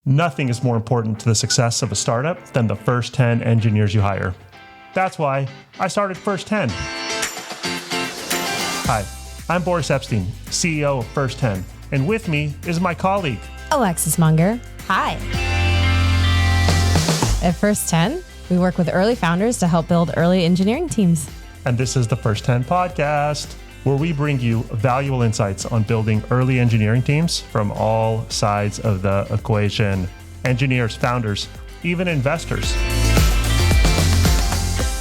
Nothing is more important to the success of a startup than the first 10 engineers you hire. That's why I started First 10. Hi, I'm Boris Epstein, CEO of First 10, and with me is my colleague, Alexis Munger. Hi. At First 10, we work with early founders to help build early engineering teams. And this is the First 10 podcast, where we bring you valuable insights on building early engineering teams from all sides of the equation. Engineers, founders, even investors.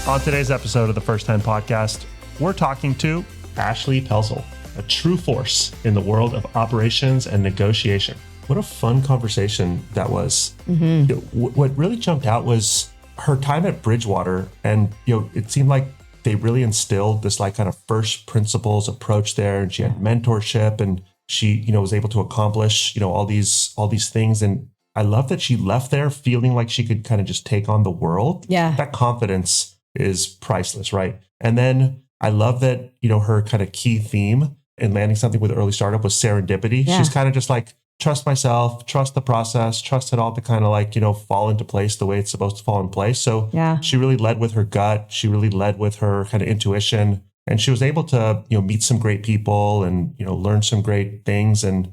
On today's episode of the First 10 podcast, we're talking to Ashley Pelzel, a true force in the world of operations and negotiation. What a fun conversation that was. Mm-hmm. What really jumped out was her time at Bridgewater, and it seemed like they really instilled this kind of first principles approach there, and she had mentorship, and she was able to accomplish all these things. And I love that she left there feeling like she could kind of just take on the world. Yeah, that confidence is priceless, right? And then I love that her kind of key theme in landing something with an early startup was serendipity. Yeah. She's kind of just like, trust myself, trust the process, trust it all to kind of fall into place the way it's supposed to fall in place. So She really led with her gut. She really led with her kind of intuition, and she was able to, meet some great people and, learn some great things. And,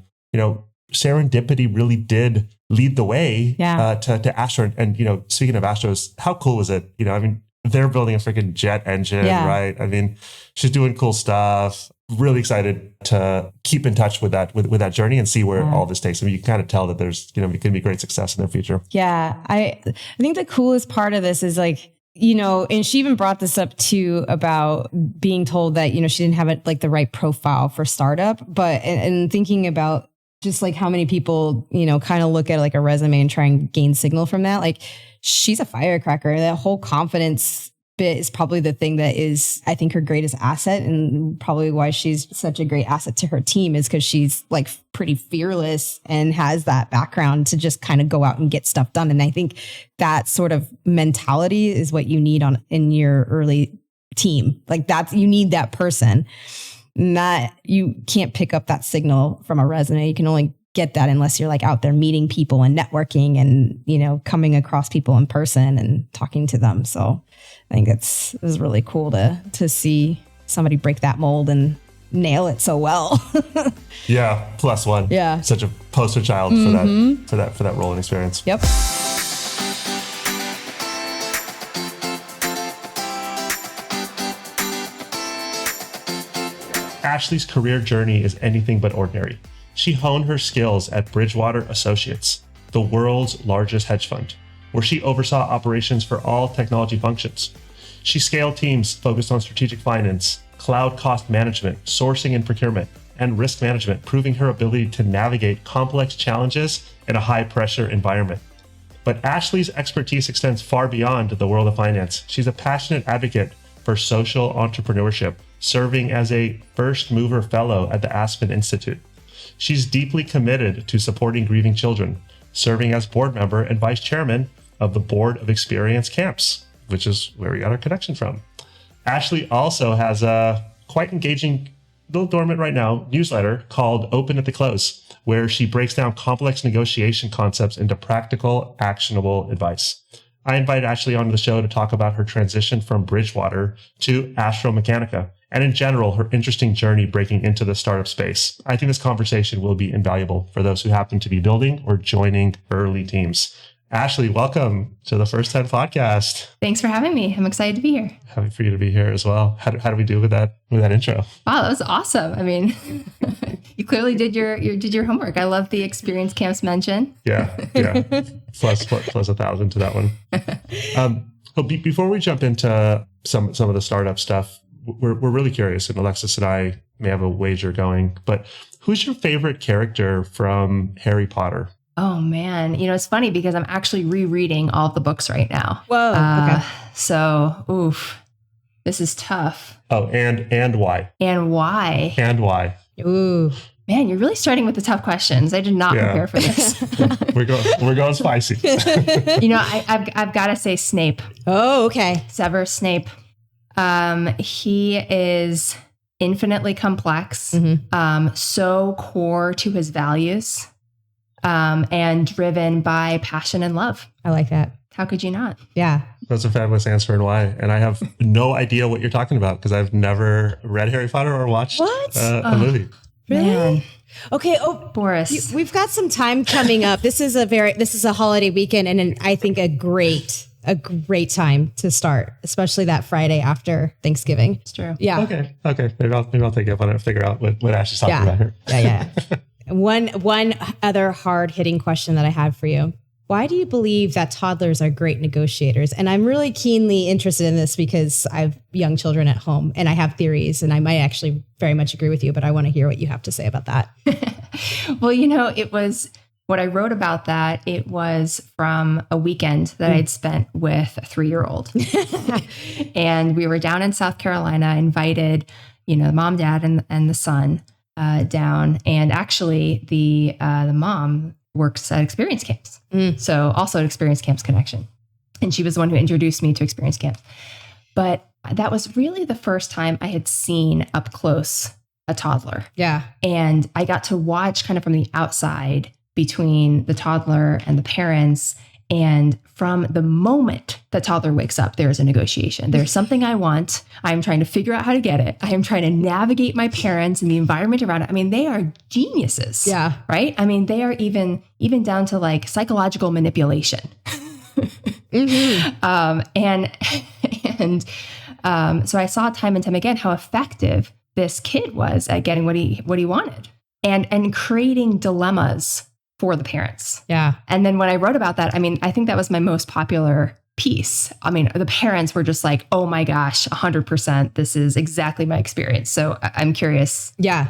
serendipity really did lead the way to Astro. And, speaking of Astros, how cool was it? They're building a freaking jet engine, right? I mean, she's doing cool stuff. Really excited to keep in touch with that journey and see where all this takes them. You can kind of tell that there's, it can be great success in their future. Yeah. I think the coolest part of this is and she even brought this up too about being told that, she didn't have the right profile for startup, but, and thinking about just how many people, kind of look at a resume and try and gain signal from that. She's a firecracker. That whole confidence bit is probably the thing that is, I think, her greatest asset, and probably why she's such a great asset to her team is because she's pretty fearless and has that background to just kind of go out and get stuff done. And I think that sort of mentality is what you need in your early team. You need that person. Not, you can't pick up that signal from a resume. You can only get that unless you're out there meeting people and networking and, coming across people in person and talking to them. So I think it was really cool to see somebody break that mold and nail it so well. Yeah. +1. Yeah. Such a poster child for that role and experience. Yep. Ashley's career journey is anything but ordinary. She honed her skills at Bridgewater Associates, the world's largest hedge fund, where she oversaw operations for all technology functions. She scaled teams focused on strategic finance, cloud cost management, sourcing and procurement, and risk management, proving her ability to navigate complex challenges in a high-pressure environment. But Ashley's expertise extends far beyond the world of finance. She's a passionate advocate for social entrepreneurship, serving as a first mover fellow at the Aspen Institute. She's deeply committed to supporting grieving children, serving as board member and vice chairman of the Board of Experience Camps, which is where we got our connection from. Ashley also has a quite engaging, little dormant right now, newsletter called Open at the Close, where she breaks down complex negotiation concepts into practical, actionable advice. I invited Ashley onto the show to talk about her transition from Bridgewater to Astro Mechanica, and in general, her interesting journey breaking into the startup space. I think this conversation will be invaluable for those who happen to be building or joining early teams. Ashley, welcome to the First 10 podcast. Thanks for having me. I'm excited to be here. Happy for you to be here as well. How do we do with that intro? Wow, that was awesome. I mean, you clearly did your homework. I love the experience camps mention. Yeah. plus 1,000 to that one. But before we jump into some of the startup stuff, we're really curious, and Alexis and I may have a wager going, but who's your favorite character from Harry Potter? Oh man, it's funny because I'm actually rereading all of the books right now. Whoa. Okay. So, this is tough. Oh, and why? And why? And why? Ooh. Man, you're really starting with the tough questions. I did not prepare for this. we're going spicy. I've got to say Snape. Oh, okay. Severus Snape. He is infinitely complex, so core to his values. and driven by passion and love. I like that. How could you not? Yeah. That's a fabulous answer and why. And I have no idea what you're talking about because I've never read Harry Potter or watched a movie. Really? Man. Okay. Boris. We've got some time coming up. This is a holiday weekend, and I think a great time to start, especially that Friday after Thanksgiving. It's true. Yeah. Okay. Maybe I'll take you up on it and figure out what Ashley's talking about here. Yeah. One other hard hitting question that I have for you. Why do you believe that toddlers are great negotiators? And I'm really keenly interested in this because I have young children at home and I have theories, and I might actually very much agree with you, but I want to hear what you have to say about that. Well, it was what I wrote about that. It was from a weekend that I'd spent with a 3-year-old. And we were down in South Carolina, invited, the mom, dad, and the son down. And actually the mom works at experience camps. So also at experience camps connection. And she was the one who introduced me to experience camps. But that was really the first time I had seen up close a toddler. Yeah. And I got to watch kind of from the outside between the toddler and the parents. And from the moment the toddler wakes up, there's a negotiation. There's something I want. I'm trying to figure out how to get it. I am trying to navigate my parents and the environment around it. I mean, they are geniuses. Yeah. Right? I mean, they are even down to like psychological manipulation. So I saw time and time again how effective this kid was at getting what he wanted and creating dilemmas for the parents. Yeah. And then when I wrote about that, I think that was my most popular piece. The parents were just like, oh my gosh, 100%. This is exactly my experience. So I'm curious. Yeah.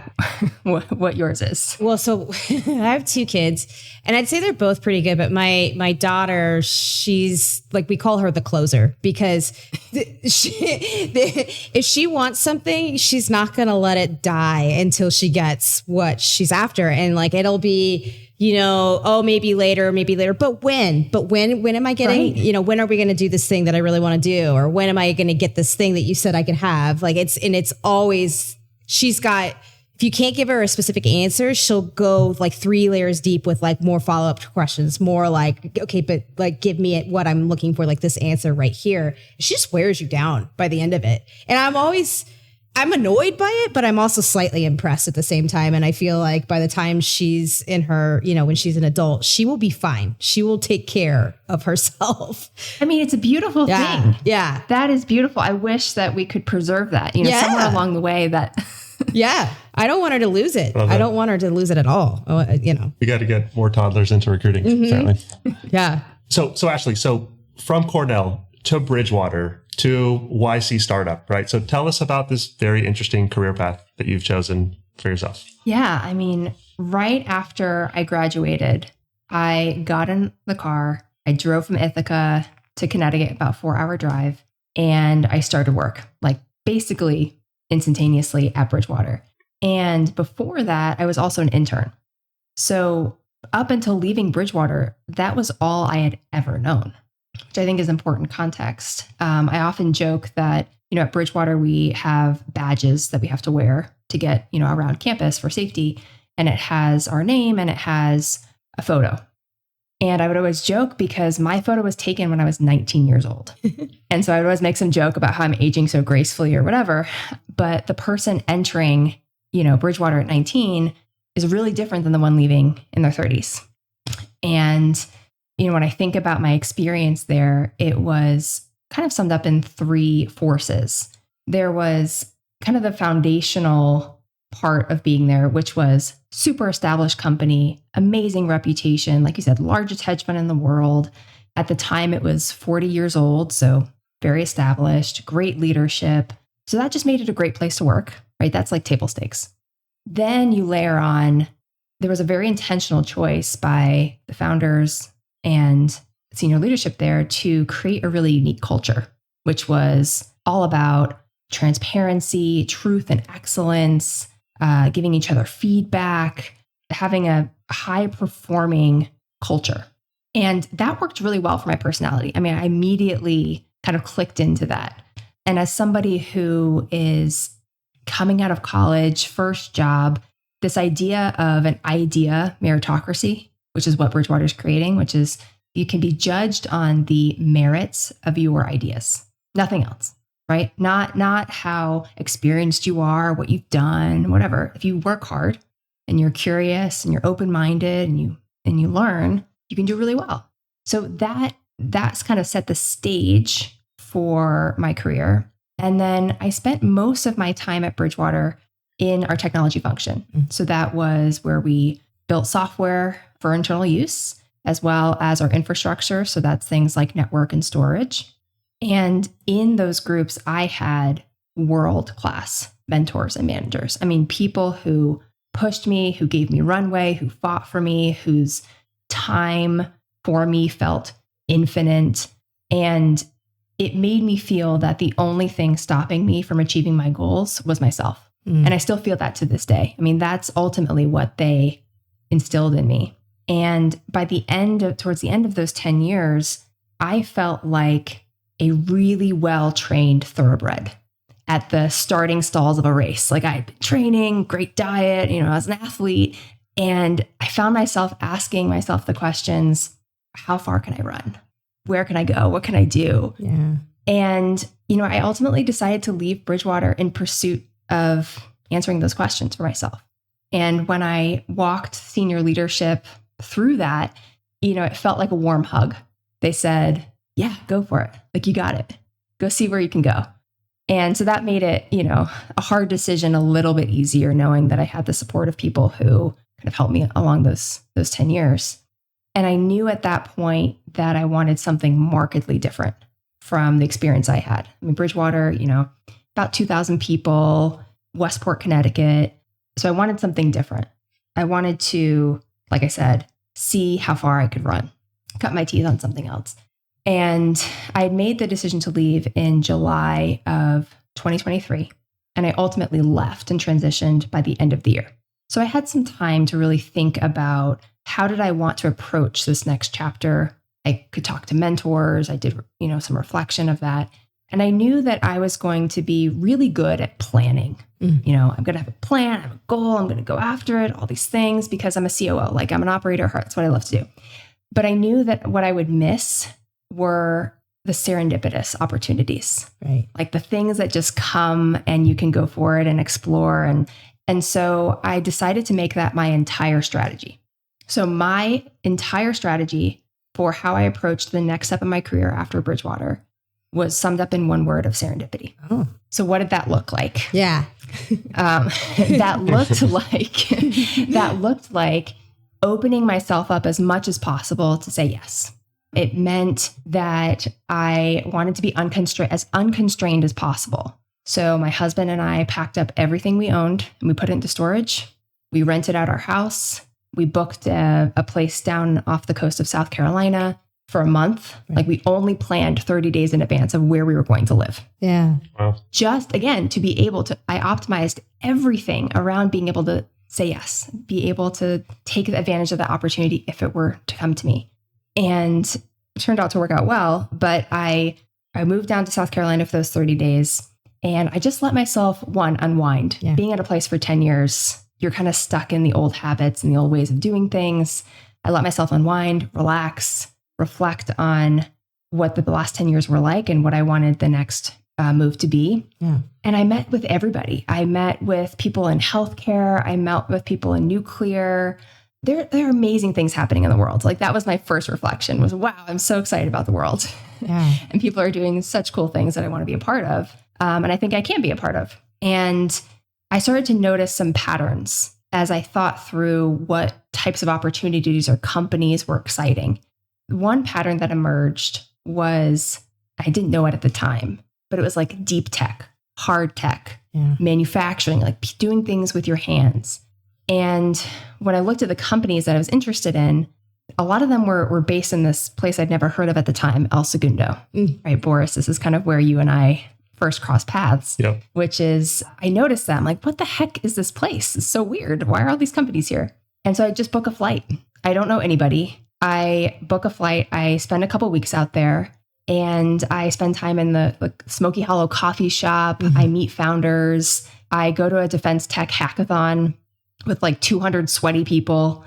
what yours is. Well, so I have 2 kids and I'd say they're both pretty good, but my daughter, she's like, we call her the closer because if she wants something, she's not going to let it die until she gets what she's after. And like, it'll be, maybe later, but when am I getting, right. When are we going to do this thing that I really want to do? Or when am I going to get this thing that you said I could have? Like it's always, if you can't give her a specific answer, she'll go like 3 layers deep with like more follow-up questions, more like, okay, but like, give me what I'm looking for, like this answer right here. She just wears you down by the end of it. And I'm annoyed by it, but I'm also slightly impressed at the same time. And I feel like by the time she's in her, when she's an adult, she will be fine. She will take care of herself. It's a beautiful thing. Yeah. That is beautiful. I wish that we could preserve that, somewhere along the way that. Yeah. I don't want her to lose it. I don't want her to lose it at all. We got to get more toddlers into recruiting, apparently. Yeah. So Ashley, from Cornell to Bridgewater to YC startup, right? So tell us about this very interesting career path that you've chosen for yourself. Yeah. Right after I graduated, I got in the car. I drove from Ithaca to Connecticut, about 4-hour drive. And I started work, like basically instantaneously at Bridgewater. And before that, I was also an intern. So up until leaving Bridgewater, that was all I had ever known, which I think is important context. I often joke that, at Bridgewater, we have badges that we have to wear to get, around campus for safety. And it has our name and it has a photo. And I would always joke because my photo was taken when I was 19 years old. And so I would always make some joke about how I'm aging so gracefully or whatever. But the person entering, Bridgewater at 19 is really different than the one leaving in their 30s. And, when I think about my experience there, it was kind of summed up in 3 forces. There was kind of the foundational part of being there, which was super established company, amazing reputation. Like you said, largest hedge fund in the world. At the time, it was 40 years old. So very established, great leadership. So that just made it a great place to work, right? That's like table stakes. Then you layer on, there was a very intentional choice by the founders and senior leadership there to create a really unique culture, which was all about transparency, truth and excellence, giving each other feedback, having a high performing culture. And that worked really well for my personality. I immediately kind of clicked into that. And as somebody who is coming out of college, first job, this idea of an idea meritocracy, which is what Bridgewater is creating, which is you can be judged on the merits of your ideas, nothing else, right? Not how experienced you are, what you've done, whatever. If you work hard and you're curious and you're open-minded and you learn, you can do really well. So that's kind of set the stage for my career. And then I spent most of my time at Bridgewater in our technology function. So that was where we built software for internal use, as well as our infrastructure. So that's things like network and storage. And in those groups, I had world-class mentors and managers. I mean, people who pushed me, who gave me runway, who fought for me, whose time for me felt infinite. And it made me feel that the only thing stopping me from achieving my goals was myself. And I still feel that to this day. I mean, that's ultimately what they instilled in me. And towards the end of those 10 years, I felt like a really well-trained thoroughbred at the starting stalls of a race. Like I had been training, great diet, I was an athlete. And I found myself asking myself the questions, how far can I run? Where can I go? What can I do? Yeah. And, I ultimately decided to leave Bridgewater in pursuit of answering those questions for myself. And when I walked senior leadership through that, it felt like a warm hug. They said, yeah, go for it. Like, you got it. Go see where you can go. And so that made it, a hard decision a little bit easier, knowing that I had the support of people who kind of helped me along those 10 years. And I knew at that point that I wanted something markedly different from the experience I had. I mean, Bridgewater, about 2,000 people, Westport, Connecticut. So I wanted something different. I wanted to, like I said, see how far I could run, cut my teeth on something else. And I had made the decision to leave in July of 2023. And I ultimately left and transitioned by the end of the year. So I had some time to really think about how did I want to approach this next chapter. I could talk to mentors. I did, some reflection of that. And I knew that I was going to be really good at planning. I'm going to have a plan, I have a goal, I'm going to go after it, all these things, because I'm a COO, like I'm an operator at heart. That's what I love to do. But I knew that what I would miss were the serendipitous opportunities, right? Like the things that just come and you can go for it and explore. And so I decided to make that my entire strategy. So my entire strategy for how I approached the next step in my career after Bridgewater was summed up in one word of serendipity. Oh. So what did that look like? Yeah. That looked like opening myself up as much as possible to say yes. It meant that I wanted to be as unconstrained as possible. So my husband and I packed up everything we owned and we put it into storage. We rented out our house. We booked a place down off the coast of South Carolina for a month. Right. Like we only planned 30 days in advance of where we were going to live. Yeah. Wow. Just again, to be able to, I optimized everything around being able to say yes, be able to take advantage of the opportunity if it were to come to me. And it turned out to work out well, but I moved down to South Carolina for those 30 days and I just let myself, unwind. Yeah. Being at a place for 10 years, you're kind of stuck in the old habits and the old ways of doing things. I let myself unwind, relax, reflect on what the last 10 years were like and what I wanted the next move to be. Yeah. And I met with everybody. I met with people in healthcare. I met with people in nuclear. There are amazing things happening in the world. Like that was my first reflection was, wow, I'm so excited about the world. Yeah. And people are doing such cool things that I want to be a part of. And I think I can be a part of. And I started to notice some patterns as I thought through what types of opportunities or companies were exciting. One pattern that emerged was, I didn't know it at the time, but it was like deep tech, hard tech, manufacturing, like doing things with your hands. And when I looked at the companies that I was interested in, a lot of them were based in this place I'd never heard of at the time, El Segundo, right? Boris, this is kind of where you and I first crossed paths, which is, I noticed them like, what the heck is this place? It's so weird. Why are all these companies here? And so I just book a flight. I don't know anybody. I book a flight. I spend a couple weeks out there and I spend time in the Smoky Hollow coffee shop. I meet founders. I go to a defense tech hackathon with like 200 sweaty people.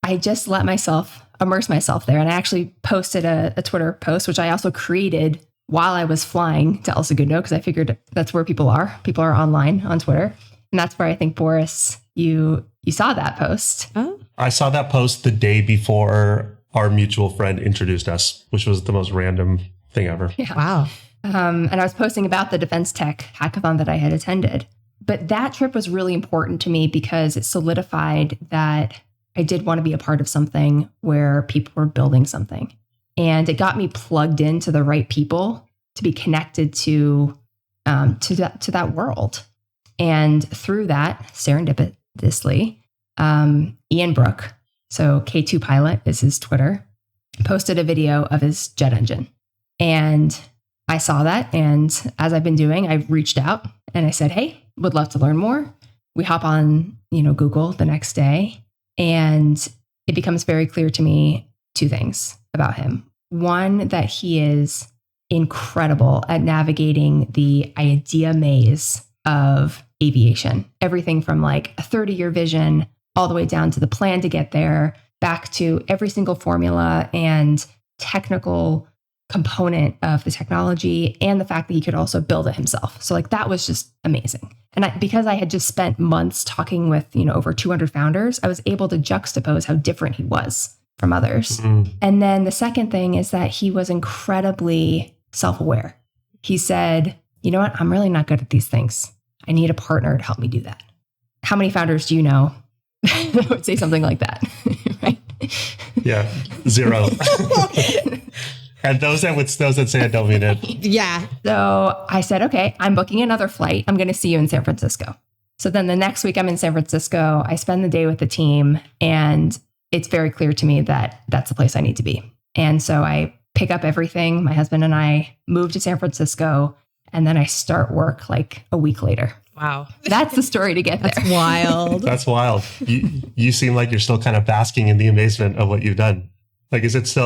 I just let myself immerse myself there. And I actually posted a Twitter post, which I also created while I was flying to El Segundo, because I figured that's where people are. People are online on Twitter. And that's where I think, Boris, you saw that post. Oh. I saw that post the day before our mutual friend introduced us, which was the most random thing ever. Yeah. Wow. And I was posting about the defense tech hackathon that I had attended. But that trip was really important to me because it solidified that I did want to be a part of something where people were building something. And it got me plugged into the right people to be connected to that world. And through that, serendipitously, Ian Brook, so K2 Pilot is his Twitter, posted a video of his jet engine. And I saw that. And as I've been doing, I reached out and I said, hey, would love to learn more. We hop on, Google the next day. And it becomes very clear to me two things about him. One, that he is incredible at navigating the idea maze of aviation. Everything from like a 30-year vision all the way down to the plan to get there, back to every single formula and technical component of the technology, and the fact that he could also build it himself. So like that was just amazing. And because I had just spent months talking with, over 200 founders, I was able to juxtapose how different he was from others. Mm-hmm. And then the second thing is that he was incredibly self-aware. He said, you know what? I'm really not good at these things. I need a partner to help me do that. How many founders do you know that would say something like that? Right? Yeah, 0. And those that say I don't mean it. Yeah. So I said, okay, I'm booking another flight. I'm going to see you in San Francisco. So then the next week I'm in San Francisco. I spend the day with the team, and it's very clear to me that that's the place I need to be. And so I pick up everything. My husband and I move to San Francisco, and then I start work like a week later. Wow. That's the story to get there. That's wild. That's wild. You seem like you're still kind of basking in the amazement of what you've done. Like, is it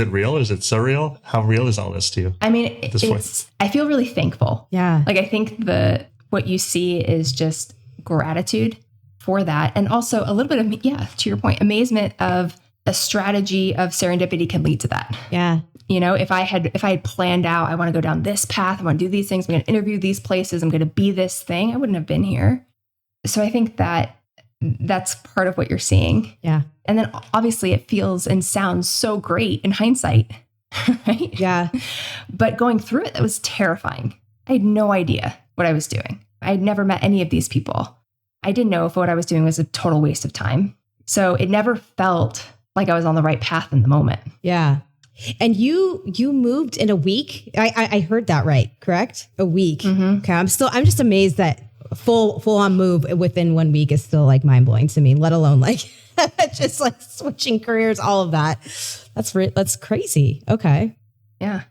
real? Is it surreal? How real is all this to you? I mean, I feel really thankful. Yeah. Like, I think what you see is just gratitude for that. And also a little bit of, to your point, amazement of a strategy of serendipity can lead to that. Yeah. If I had planned out, I want to go down this path, I want to do these things, I'm going to interview these places, I'm going to be this thing, I wouldn't have been here. So I think that's part of what you're seeing. Yeah. And then obviously it feels and sounds so great in hindsight, right? Yeah. But going through it, that was terrifying. I had no idea what I was doing. I had never met any of these people. I didn't know if what I was doing was a total waste of time. So it never felt like I was on the right path in the moment. Yeah. And you moved in a week. I heard that right, correct? A week. Mm-hmm. Okay. I'm just amazed that full on move within 1 week is still like mind blowing to me, let alone like just like switching careers, all of that. That's crazy. Okay. Yeah.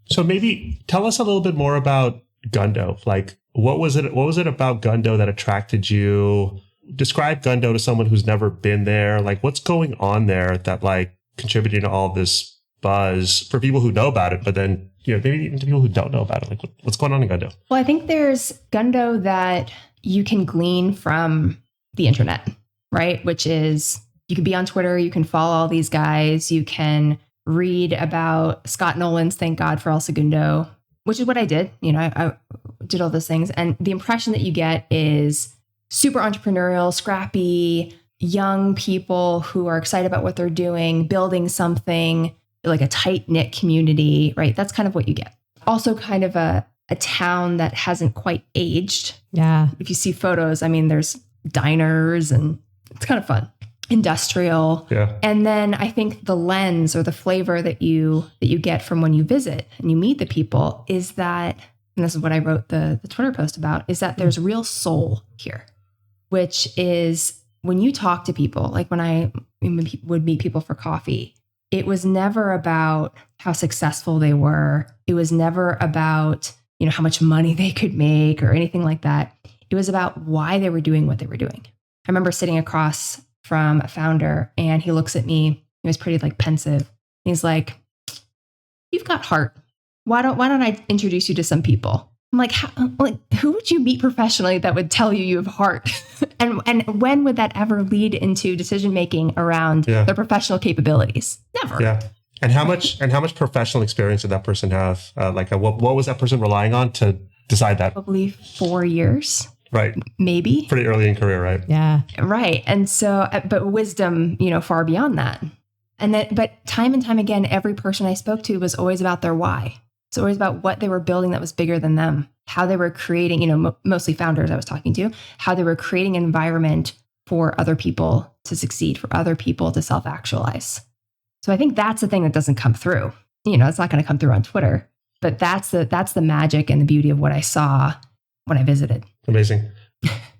So maybe tell us a little bit more about Gundo. Like, what was it about Gundo that attracted you? Describe Gundo to someone who's never been there. Like, what's going on there that like contributing to all this buzz for people who know about it, but then, maybe even to people who don't know about it. Like, what's going on in Gundo? Well, I think there's Gundo that you can glean from the internet, right? Which is, you can be on Twitter, you can follow all these guys, you can read about Scott Nolan's Thank God for El Segundo, which is what I did. I did all those things. And the impression that you get is super entrepreneurial, scrappy, young people who are excited about what they're doing, building something, like a tight-knit community, right? That's kind of what you get. Also kind of a town that hasn't quite aged. Yeah. If you see photos, I mean, there's diners and it's kind of fun. Industrial. Yeah. And then I think the lens or the flavor that you get from when you visit and you meet the people is that, and this is what I wrote the Twitter post about, is that there's real soul here, which is when you talk to people, like when I would meet people for coffee, it was never about how successful they were. It was never about, how much money they could make or anything like that. It was about why they were doing what they were doing. I remember sitting across from a founder and he looks at me, he was pretty like pensive. And he's like, you've got heart. Why don't I introduce you to some people? I'm like, who would you meet professionally that would tell you have heart? and when would that ever lead into decision making around their professional capabilities? Never. Yeah. And how much professional experience did that person have? What was that person relying on to decide that? Probably 4 years. Right. Maybe. Pretty early in career, right? Yeah. Right. And so, but wisdom, far beyond that. But time and time again, every person I spoke to was always about their why. It's always about what they were building that was bigger than them, how they were creating, mostly founders I was talking to, how they were creating an environment for other people to succeed, for other people to self-actualize. So I think that's the thing that doesn't come through. It's not going to come through on Twitter, but that's the magic and the beauty of what I saw when I visited. Amazing.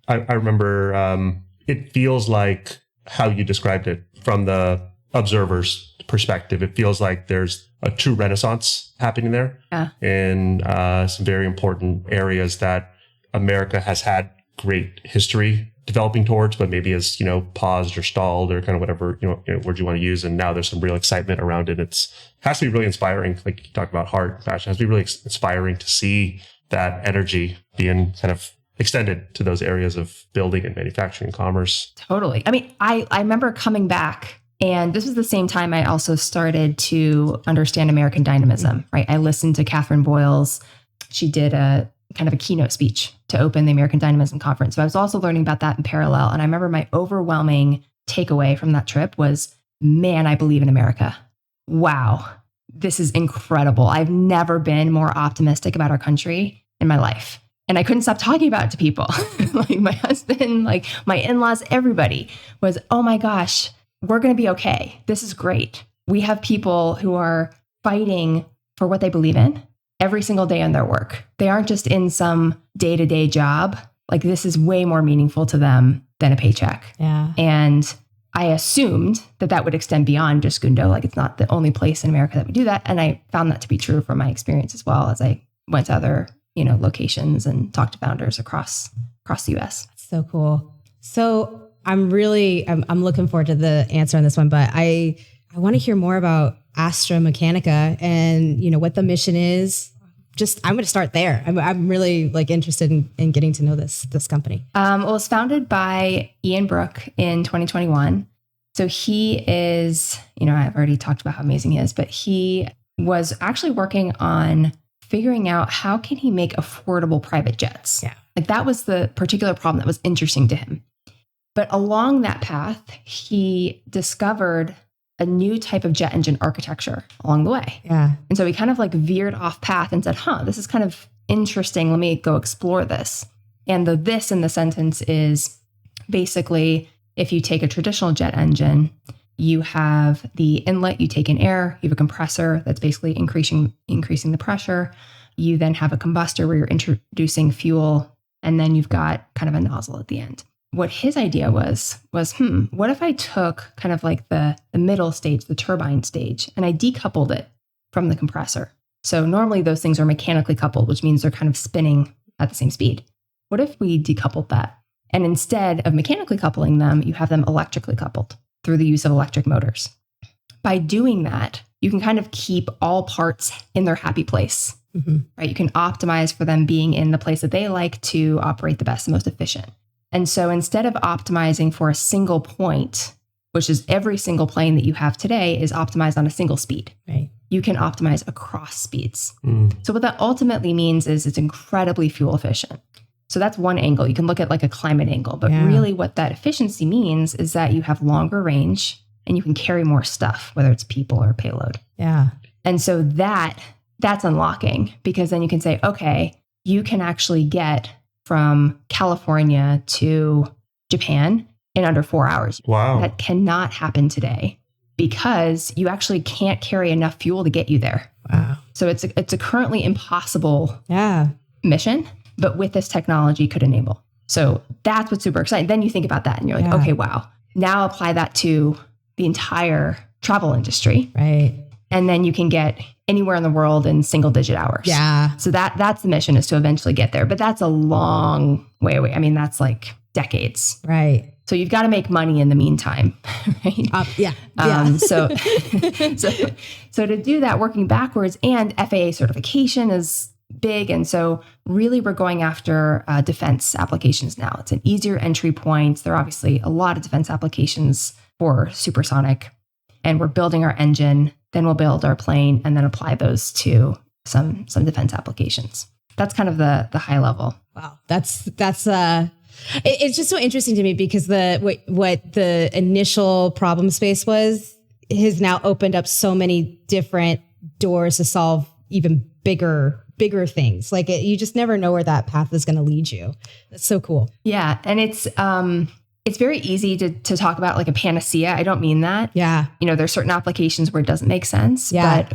I remember it feels like how you described it from the observer's perspective. It feels like there's a true renaissance happening there in some very important areas that America has had great history developing towards, but maybe has, paused or stalled or kind of whatever, word you want to use. And now there's some real excitement around it. It has to be really inspiring. Like you talked about heart, passion, it has to be really inspiring to see that energy being kind of extended to those areas of building and manufacturing and commerce. Totally. I mean, I remember coming back, and this was the same time I also started to understand American Dynamism, right? I listened to Catherine Boyle's, she did a kind of a keynote speech to open the American Dynamism conference. So I was also learning about that in parallel. And I remember my overwhelming takeaway from that trip was, man, I believe in America. Wow, this is incredible. I've never been more optimistic about our country in my life. And I couldn't stop talking about it to people. Like my husband, like my in-laws, everybody was, oh my gosh, we're going to be okay. This is great. We have people who are fighting for what they believe in every single day in their work. They aren't just in some day-to-day job. Like this is way more meaningful to them than a paycheck. Yeah. And I assumed that would extend beyond just Segundo. Like it's not the only place in America that would do that. And I found that to be true from my experience as well as I went to other, locations and talked to founders across the US. That's so cool. So I'm looking forward to the answer on this one, but I want to hear more about Astro Mechanica and, what the mission is. I'm going to start there. I'm really interested in getting to know this company. Well, it was founded by Ian Brook in 2021. So he is, I've already talked about how amazing he is, but he was actually working on figuring out how can he make affordable private jets. Yeah. Like that was the particular problem that was interesting to him. But along that path, he discovered a new type of jet engine architecture along the way. Yeah. And so he kind of veered off path and said, this is kind of interesting. Let me go explore this. And the this in the sentence is basically, if you take a traditional jet engine, you have the inlet, you take in air, you have a compressor that's basically increasing the pressure. You then have a combustor where you're introducing fuel, and then you've got kind of a nozzle at the end. What his idea was what if I took kind of like the middle stage, the turbine stage, and I decoupled it from the compressor? So normally those things are mechanically coupled, which means they're kind of spinning at the same speed. What if we decoupled that? And instead of mechanically coupling them, you have them electrically coupled through the use of electric motors. By doing that, you can kind of keep all parts in their happy place, right? You can optimize for them being in the place that they like to operate the best, the most efficient. And so instead of optimizing for a single point, which is every single plane that you have today is optimized on a single speed, right? You can optimize across speeds. So what that ultimately means is it's incredibly fuel efficient. So that's one angle. You can look at a climate angle, but really what that efficiency means is that you have longer range and you can carry more stuff, whether it's people or payload. Yeah. And so that's unlocking, because then you can say, okay, you can actually get from California to Japan in under 4 hours. Wow. That cannot happen today because you actually can't carry enough fuel to get you there. Wow. So it's a currently impossible mission, but with this technology could enable. So that's what's super exciting. Then you think about that and you're like, okay, wow. Now apply that to the entire travel industry. Right. And then you can get anywhere in the world in single digit hours. Yeah. So that's the mission, is to eventually get there. But that's a long way away. I mean, that's like decades. Right. So you've got to make money in the meantime. Right? So to do that, working backwards, and FAA certification is big. And so really we're going after defense applications now. It's an easier entry point. There are obviously a lot of defense applications for supersonic, and we're building our engine, then we'll build our plane and then apply those to some defense applications. That's kind of the high level. Wow. It's just so interesting to me because what the initial problem space was has now opened up so many different doors to solve even bigger things. Like you just never know where that path is going to lead you. That's so cool. Yeah. And it's very easy to talk about like a panacea. I don't mean that. Yeah. There's certain applications where it doesn't make sense. Yeah. But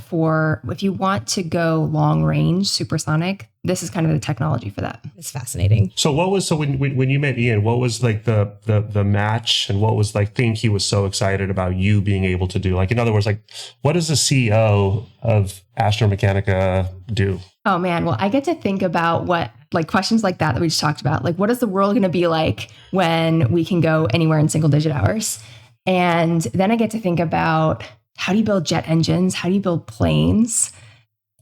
if you want to go long range, supersonic, this is kind of the technology for that. It's fascinating. So when you met Ian, what was like the match, and what was like thing he was so excited about you being able to do? Like, in other words, like what does the CEO of Astro Mechanica do? Oh man. Well, I get to think about questions like that we just talked about. Like, what is the world going to be like when we can go anywhere in single digit hours? And then I get to think about, how do you build jet engines? How do you build planes?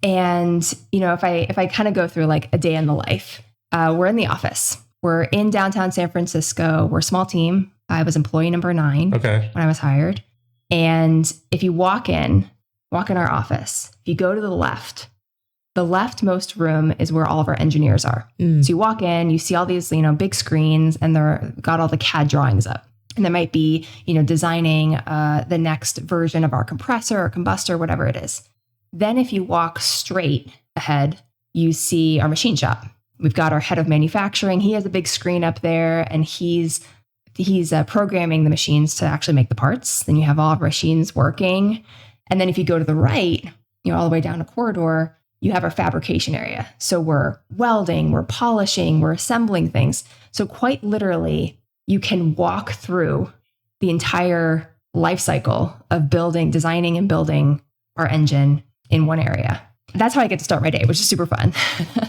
And, if I kind of go through like a day in the life, we're in the office. We're in downtown San Francisco. We're a small team. I was employee number 9 when I was hired. And if you walk in our office, if you go to the leftmost room is where all of our engineers are. So you walk in, you see all these, big screens, and they're got all the CAD drawings up. And there might be, designing the next version of our compressor or combustor, whatever it is. Then if you walk straight ahead, you see our machine shop. We've got our head of manufacturing. He has a big screen up there, and he's programming the machines to actually make the parts. Then you have all of our machines working. And then if you go to the right, all the way down a corridor, you have our fabrication area. So we're welding, we're polishing, we're assembling things. So quite literally, you can walk through the entire life cycle of designing and building our engine in one area. That's how I get to start my day, which is super fun.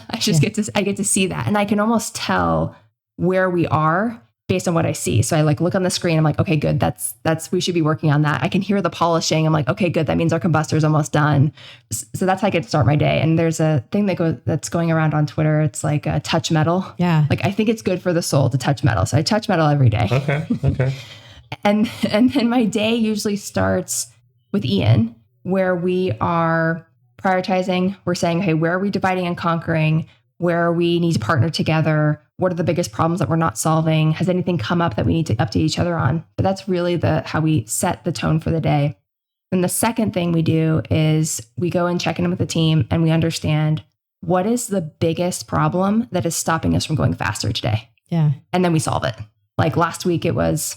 I get to see that. And I can almost tell where we are based on what I see. So I look on the screen. I'm like, okay, good. That's we should be working on that. I can hear the polishing. I'm like, okay, good. That means our combustor is almost done. So that's how I get to start my day. And there's a thing that's going around on Twitter. It's like a touch metal. Yeah. Like, I think it's good for the soul to touch metal. So I touch metal every day. Okay. And then my day usually starts with Ian, where we are prioritizing. We're saying, hey, where are we dividing and conquering? Where we need to partner together? What are the biggest problems that we're not solving? Has anything come up that we need to update each other on? But that's really how we set the tone for the day. And the second thing we do is we go and check in with the team, and we understand what is the biggest problem that is stopping us from going faster today. Yeah. And then we solve it. Like last week, it was,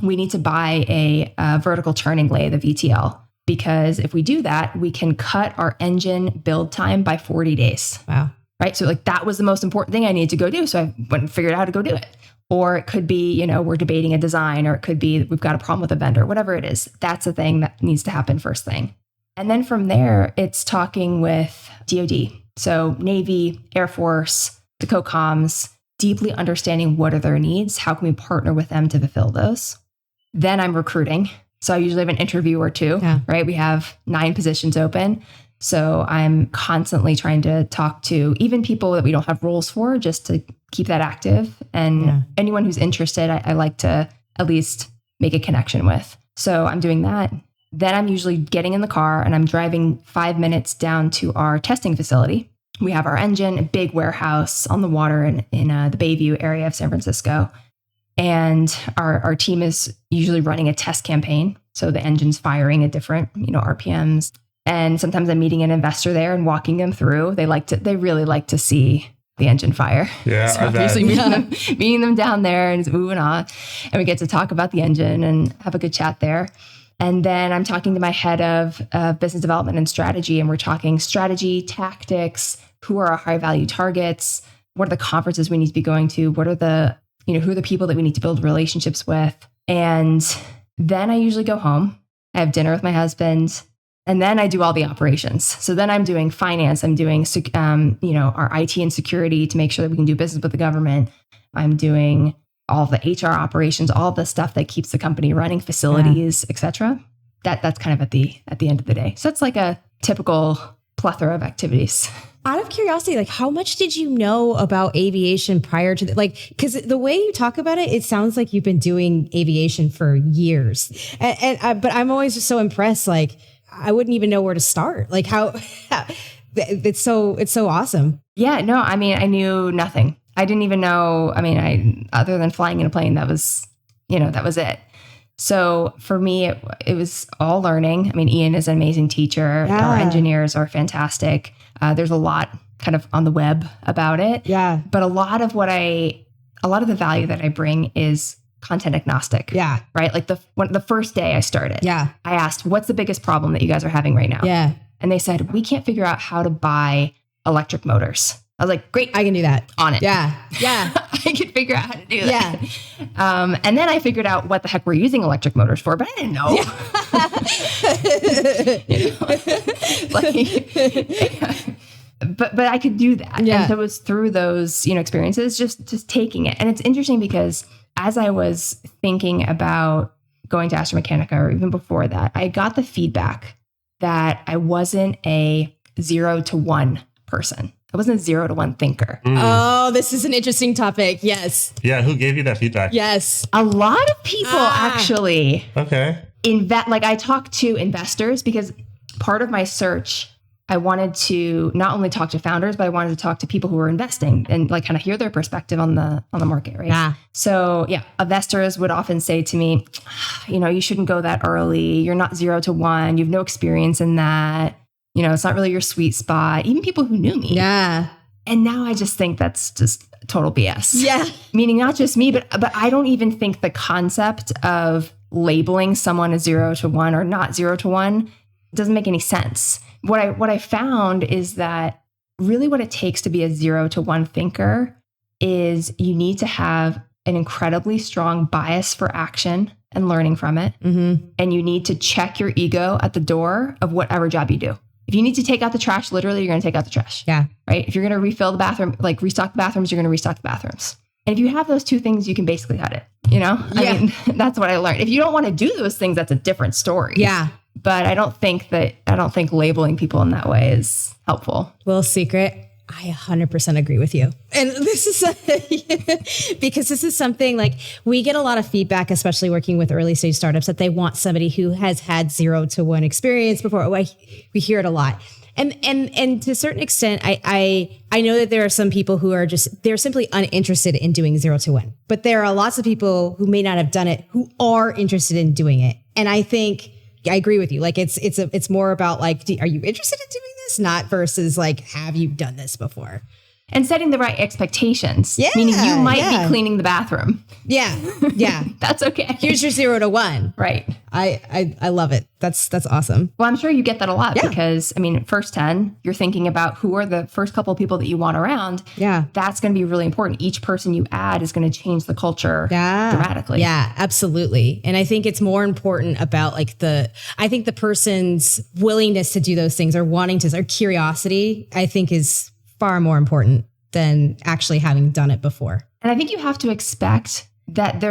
we need to buy a vertical turning lathe, a VTL, because if we do that, we can cut our engine build time by 40 days. Wow. Right. So that was the most important thing I needed to go do. So I went and figured out how to go do it. Or it could be, we're debating a design, or it could be we've got a problem with a vendor, whatever it is. That's the thing that needs to happen first thing. And then from there, it's talking with DoD. So Navy, Air Force, the COCOMs, deeply understanding what are their needs. How can we partner with them to fulfill those? Then I'm recruiting. So I usually have an interview or two, right? We have 9 positions open. So I'm constantly trying to talk to even people that we don't have roles for, just to keep that active. And anyone who's interested, I like to at least make a connection with. So I'm doing that. Then I'm usually getting in the car and I'm driving 5 minutes down to our testing facility. We have our engine, a big warehouse on the water in the Bayview area of San Francisco. And our team is usually running a test campaign. So the engine's firing at different, RPMs. And sometimes I'm meeting an investor there and walking them through. They really like to see the engine fire. Yeah, so obviously meeting them down there and moving on. And we get to talk about the engine and have a good chat there. And then I'm talking to my head of business development and strategy. And we're talking strategy, tactics, who are our high value targets? What are the conferences we need to be going to? What are the, who are the people that we need to build relationships with? And then I usually go home. I have dinner with my husband. And then I do all the operations. So then I'm doing finance. I'm doing, our IT and security to make sure that we can do business with the government. I'm doing all the HR operations, all the stuff that keeps the company running, facilities, et cetera. That's kind of at the end of the day. So that's like a typical plethora of activities. Out of curiosity, like how much did you know about aviation prior to because the way you talk about it, it sounds like you've been doing aviation for years. But I'm always just so impressed. Like I wouldn't even know where to start. Like how it's so awesome. Yeah, no, I mean, I knew nothing. I didn't even know. I mean, other than flying in a plane, that was it. So for me, it was all learning. I mean, Ian is an amazing teacher. Yeah. Our engineers are fantastic. There's a lot kind of on the web about it. Yeah. But a lot of the value that I bring is content agnostic. Yeah. Right. Like the first day I started, yeah, I asked, what's the biggest problem that you guys are having right now? Yeah. And they said, we can't figure out how to buy electric motors. I was like, great. I can do that. On it. Yeah. Yeah. I could figure out how to do that. Yeah. And then I figured out what the heck we're using electric motors for, but I didn't know. But I could do that. Yeah. And so it was through those, experiences, just taking it. And it's interesting because as I was thinking about going to Astro Mechanica, or even before that, I got the feedback that I wasn't a 0 to 1 person. I wasn't a 0 to 1 thinker. Oh, this is an interesting topic. Yes. Yeah. Who gave you that feedback? Yes. A lot of people actually. Okay. I talked to investors because part of my search, I wanted to not only talk to founders, but I wanted to talk to people who were investing and kind of hear their perspective on the market, right? Yeah. So investors would often say to me, you shouldn't go that early. You're not 0 to 1. You have no experience in that. It's not really your sweet spot. Even people who knew me. Yeah. And now I just think that's just total BS. Yeah. Meaning not just me, but I don't even think the concept of labeling someone as 0 to 1 or not 0 to 1 doesn't make any sense. What I found is that really what it takes to be a 0 to 1 thinker is you need to have an incredibly strong bias for action and learning from it. Mm-hmm. And you need to check your ego at the door of whatever job you do. If you need to take out the trash, literally, you're going to take out the trash. Yeah. Right? If you're going to refill the bathroom, restock the bathrooms, you're going to restock the bathrooms. And if you have those two things, you can basically cut it. Yeah. I mean, that's what I learned. If you don't want to do those things, that's a different story. Yeah. But I don't think labeling people in that way is helpful. Little secret. I 100% agree with you. And this is because this is something we get a lot of feedback, especially working with early stage startups, that they want somebody who has had 0 to 1 experience before. We hear it a lot. And to a certain extent, I know that there are some people who are they're simply uninterested in doing 0 to 1, but there are lots of people who may not have done it who are interested in doing it. And I think I agree with you. It's more about are you interested in doing this? Not versus have you done this before? And setting the right expectations. Yeah, meaning you might be cleaning the bathroom. Yeah. Yeah. That's okay. Here's your 0 to 1. Right. I love it. That's awesome. Well, I'm sure you get that a lot because first 10, you're thinking about who are the first couple of people that you want around. Yeah. That's going to be really important. Each person you add is going to change the culture dramatically. Yeah, absolutely. And I think it's more important about I think the person's willingness to do those things or or curiosity, I think is far more important than actually having done it before. And I think you have to expect that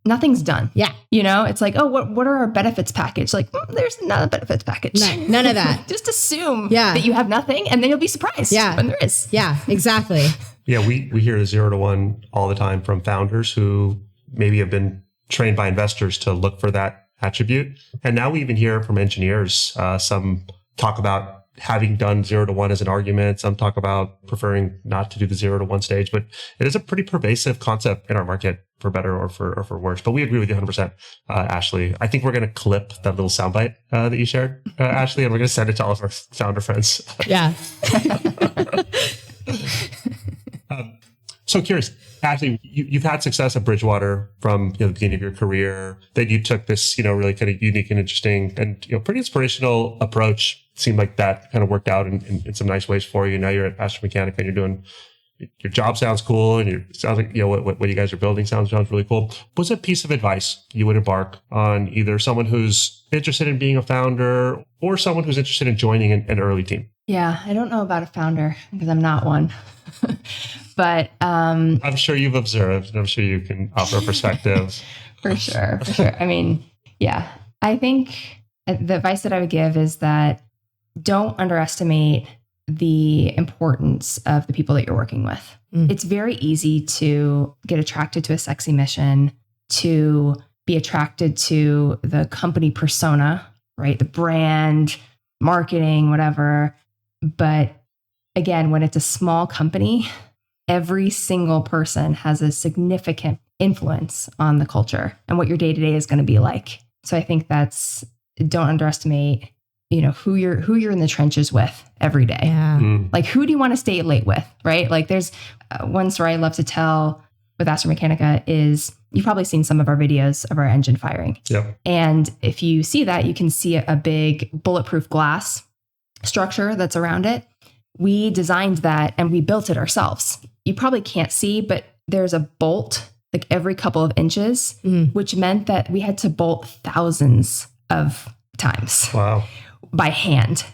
nothing's done. Yeah. It's what are our benefits package? There's not a benefits package. No, none of that. Just assume that you have nothing and then you'll be surprised when there is. Yeah, exactly. Yeah, we hear 0 to 1 all the time from founders who maybe have been trained by investors to look for that attribute. And now we even hear from engineers, some talk about having done 0 to 1 as an argument. Some talk about preferring not to do the 0 to 1 stage, but it is a pretty pervasive concept in our market, for better or for worse. But we agree with you 100%, Ashley. I think we're going to clip that little soundbite that you shared, Ashley, and we're going to send it to all of our founder friends. Yeah. So curious, Ashley, you've had success at Bridgewater from the beginning of your career. Then you took this, really kind of unique and interesting and pretty inspirational approach. Seemed like that kind of worked out in some nice ways for you. Now you're at Astro Mechanica and you're doing your job sounds cool, and it sounds like what you guys are building sounds really cool. What's a piece of advice you would embark on either someone who's interested in being a founder or someone who's interested in joining an early team? Yeah, I don't know about a founder because I'm not one. But I'm sure you've observed, and I'm sure you can offer a perspective. For sure. I think the advice that I would give is that don't underestimate the importance of the people that you're working with. It's very easy to get attracted to a sexy mission, to be attracted to the company persona, right? The brand, marketing, whatever. But again, when it's a small company, every single person has a significant influence on the culture and what your day-to-day is going to be like. So I think don't underestimate, who you're in the trenches with every day. Yeah. Like, who do you want to stay late with, right? Like, there's one story I love to tell with Astro Mechanica is, you've probably seen some of our videos of our engine firing. Yep. And if you see that, you can see a big bulletproof glass structure that's around it. We designed that and we built it ourselves. You probably can't see, but there's a bolt like every couple of inches, which meant that we had to bolt thousands of times. Wow. By hand.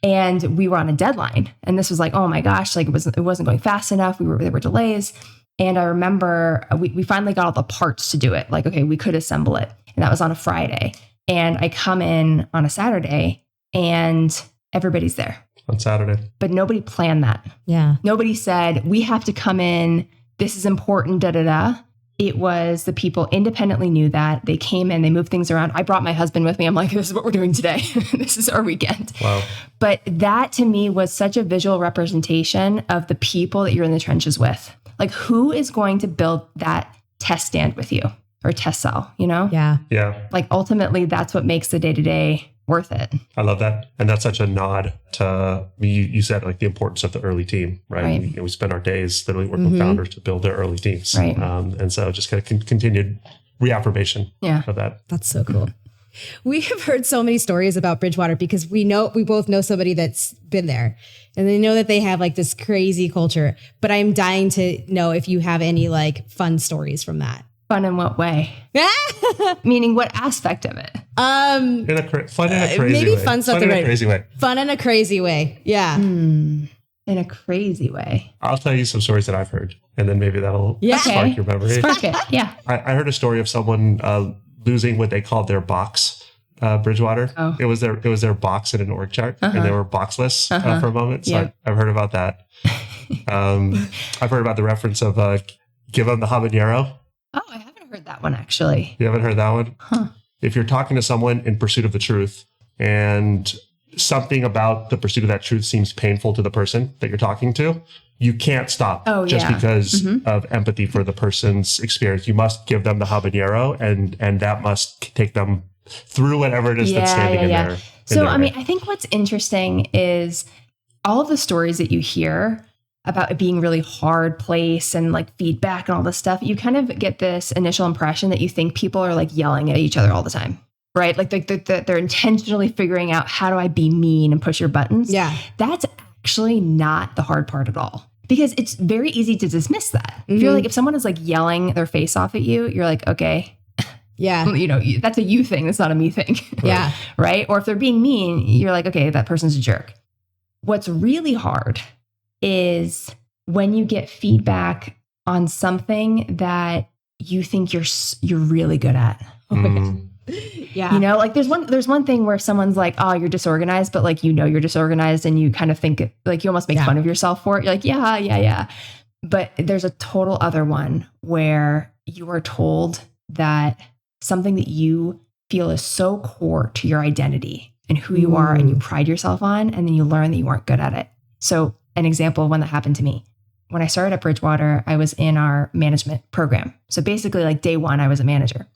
And we were on a deadline. And this was like, oh my gosh, like it wasn't going fast enough. There were delays. And I remember we finally got all the parts to do it. Like, okay, we could assemble it. And that was on a Friday. And I come in on a Saturday and everybody's there. On Saturday. But nobody planned that. Yeah. Nobody said, we have to come in. This is important, da-da-da. It was the people independently knew that. They came in, they moved things around. I brought my husband with me. I'm like, this is what we're doing today. This is our weekend. Wow. But that to me was such a visual representation of the people that you're in the trenches with. Like, who is going to build that test stand with you or test cell, Yeah. Yeah. Like, ultimately, that's what makes the day-to-day worth it. I love that. And that's such a nod to, you said like the importance of the early team, right? We spend our days literally working with founders to build their early teams. Right. And so just kind of continued reaffirmation of that. That's so cool. We have heard so many stories about Bridgewater because we both know somebody that's been there and they know that they have like this crazy culture, but I'm dying to know if you have any like fun stories from that. Fun in what way? Meaning what aspect of it? Fun in a crazy maybe way. Fun in a crazy way. Fun in a crazy way. Yeah. In a crazy way. I'll tell you some stories that I've heard, and then maybe that'll spark your memory. Spark it. Yeah. I heard a story of someone losing what they called their box. Bridgewater. Oh. It was their box in an org chart, and they were boxless for a moment. So I've heard about that. I've heard about the reference of give them the habanero. Oh, I haven't heard that one actually. You haven't heard that one? Huh. If you're talking to someone in pursuit of the truth and something about the pursuit of that truth seems painful to the person that you're talking to, you can't stop just because of empathy for the person's experience. You must give them the habanero and that must take them through whatever it is that's standing in there. So, I mean, I think what's interesting is all of the stories that you hear about it being a really hard place and like feedback and all this stuff, you kind of get this initial impression that you think people are like yelling at each other all the time, right? Like they're intentionally figuring out, how do I be mean and push your buttons? Yeah. That's actually not the hard part at all, because it's very easy to dismiss that. If you're like, if someone is like yelling their face off at you, you're like, okay. Yeah. That's a you thing. That's not a me thing. Yeah. Right. Or if they're being mean, you're like, okay, that person's a jerk. What's really hard is when you get feedback on something that you think you're really good at. Yeah. Like there's one thing where someone's like, oh, you're disorganized, but like, you're disorganized and you kind of think like you almost make fun of yourself for it. You're like, yeah. But there's a total other one where you are told that something that you feel is so core to your identity and who you are and you pride yourself on, and then you learn that you weren't good at it. So an example of one that happened to me. When I started at Bridgewater, I was in our management program. So basically like day one, I was a manager,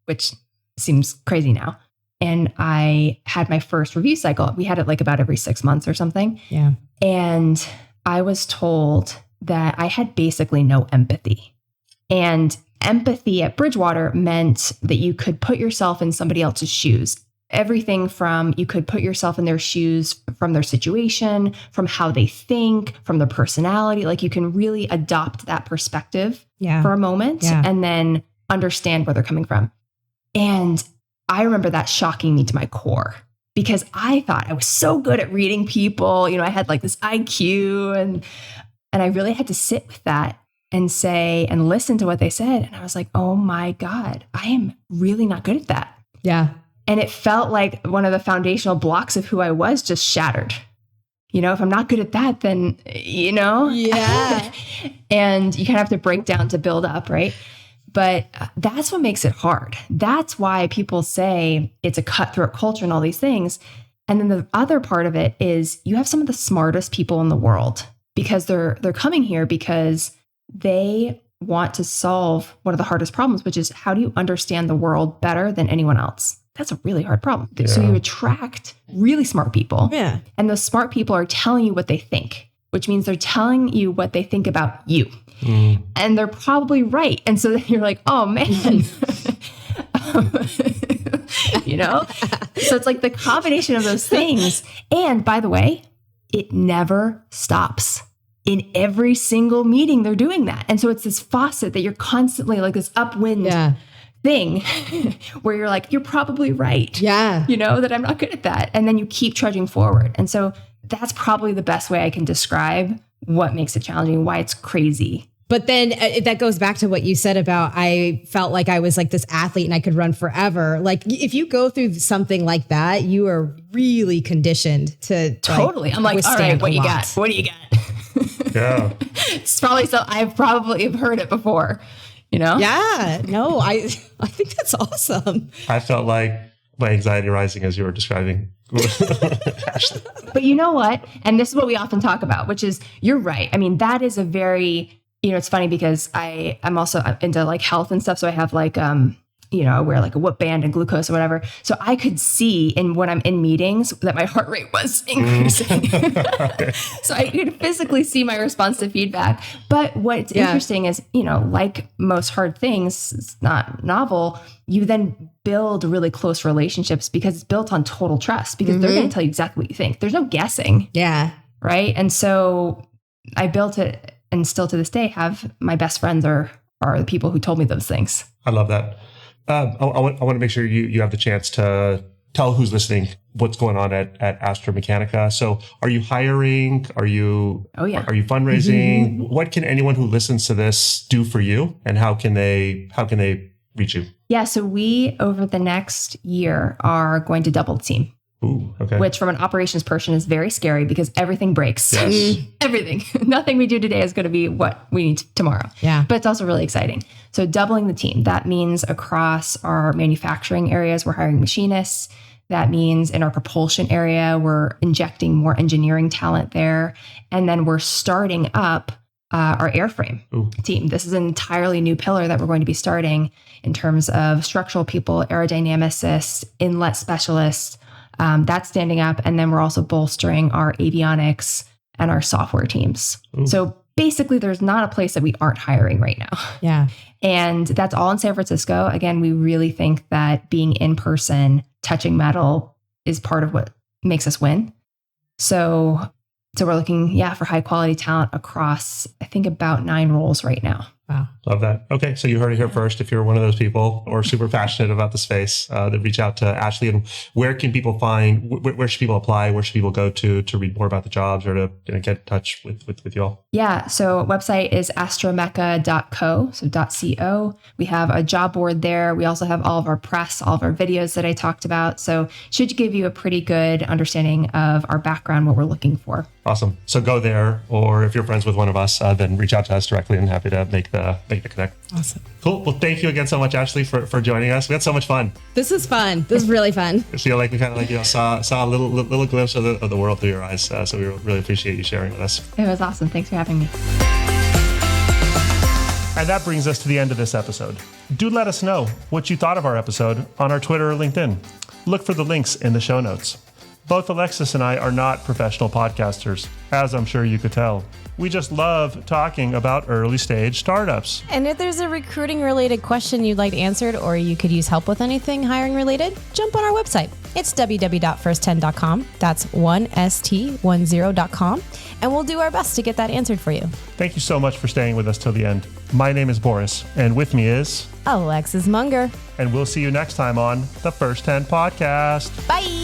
which seems crazy now. And I had my first review cycle. We had it like about every 6 months or something. Yeah. And I was told that I had basically no empathy. And empathy at Bridgewater meant that you could put yourself in somebody else's shoes. Everything from you could put yourself in their shoes from their situation, from how they think, from their personality. Like you can really adopt that perspective for a moment and then understand where they're coming from. And I remember that shocking me to my core, because I thought I was so good at reading people. I had like this IQ and I really had to sit with that and say and listen to what they said. And I was like, oh my God, I am really not good at that. Yeah. And it felt like one of the foundational blocks of who I was just shattered. If I'm not good at that, then, Yeah. And you kind of have to break down to build up, right? But that's what makes it hard. That's why people say it's a cutthroat culture and all these things. And then the other part of it is you have some of the smartest people in the world because they're coming here because they want to solve one of the hardest problems, which is how do you understand the world better than anyone else? That's a really hard problem. Yeah. So you attract really smart people. Yeah. And those smart people are telling you what they think, which means they're telling you what they think about you. And they're probably right. And so then you're like, oh man. So it's like the combination of those things. And by the way, it never stops. In every single meeting, they're doing that. And so it's this faucet that you're constantly like this upwind thing where you're like, you're probably right. Yeah. That I'm not good at that. And then you keep trudging forward. And so that's probably the best way I can describe what makes it challenging, why it's crazy. But then that goes back to what you said about I felt like I was like this athlete and I could run forever. Like if you go through something like that, you are really conditioned to totally. I'm like, all right, what you got? What do you got? Yeah. It's probably so I've probably have heard it before, Yeah. No, I think that's awesome. I felt like my anxiety rising as you were describing. Ashley. But you know what? And this is what we often talk about, which is you're right. I mean, that is a very, it's funny because I'm also into like health and stuff. So I have like, I wear like a Whoop band and glucose or whatever. So I could see when I'm in meetings that my heart rate was increasing. So I could physically see my response to feedback. But what's interesting is, like most hard things, it's not novel. You then build really close relationships because it's built on total trust because they're going to tell you exactly what you think. There's no guessing. Yeah. Right. And so I built it and still to this day have my best friends are the people who told me those things. I love that. I want to make sure you have the chance to tell who's listening what's going on at Astro Mechanica. So are you hiring? Are you fundraising? What can anyone who listens to this do for you? And how can they reach you? Yeah. So we, over the next year, are going to double the team. Ooh, okay. Which from an operations person is very scary because everything breaks. Yes. Everything. Nothing we do today is going to be what we need tomorrow. Yeah. But it's also really exciting. So doubling the team, that means across our manufacturing areas, we're hiring machinists. That means in our propulsion area, we're injecting more engineering talent there. And then we're starting up our airframe team. This is an entirely new pillar that we're going to be starting in terms of structural people, aerodynamicists, inlet specialists. That's standing up. And then we're also bolstering our avionics and our software teams. So basically, there's not a place that we aren't hiring right now. Yeah. And that's all in San Francisco. Again, we really think that being in person, touching metal is part of what makes us win. So we're looking, for high quality talent across, I think, about 9 roles right now. Wow. Love that. Okay. So you heard it here first. If you're one of those people or super passionate about the space, then reach out to Ashley. And where can people where should people apply? Where should people go to read more about the jobs or to get in touch with you all? Yeah. So website is astromecha.co, so .co. We have a job board there. We also have all of our press, all of our videos that I talked about. So should give you a pretty good understanding of our background, what we're looking for. Awesome. So go there, or if you're friends with one of us, then reach out to us directly and happy to make the connect. Awesome. Cool. Well, thank you again so much, Ashley, for joining us. We had so much fun. This is fun. This is really fun. I feel like we kind of saw a little glimpse of the world through your eyes. So we really appreciate you sharing with us. It was awesome. Thanks for having me. And that brings us to the end of this episode. Do let us know what you thought of our episode on our Twitter or LinkedIn. Look for the links in the show notes. Both Alexis and I are not professional podcasters, as I'm sure you could tell. We just love talking about early stage startups. And if there's a recruiting related question you'd like answered, or you could use help with anything hiring related, jump on our website. It's www.first10.com. That's 1st10.com. And we'll do our best to get that answered for you. Thank you so much for staying with us till the end. My name is Boris, and with me is Alexis Munger. And we'll see you next time on the First 10 Podcast. Bye.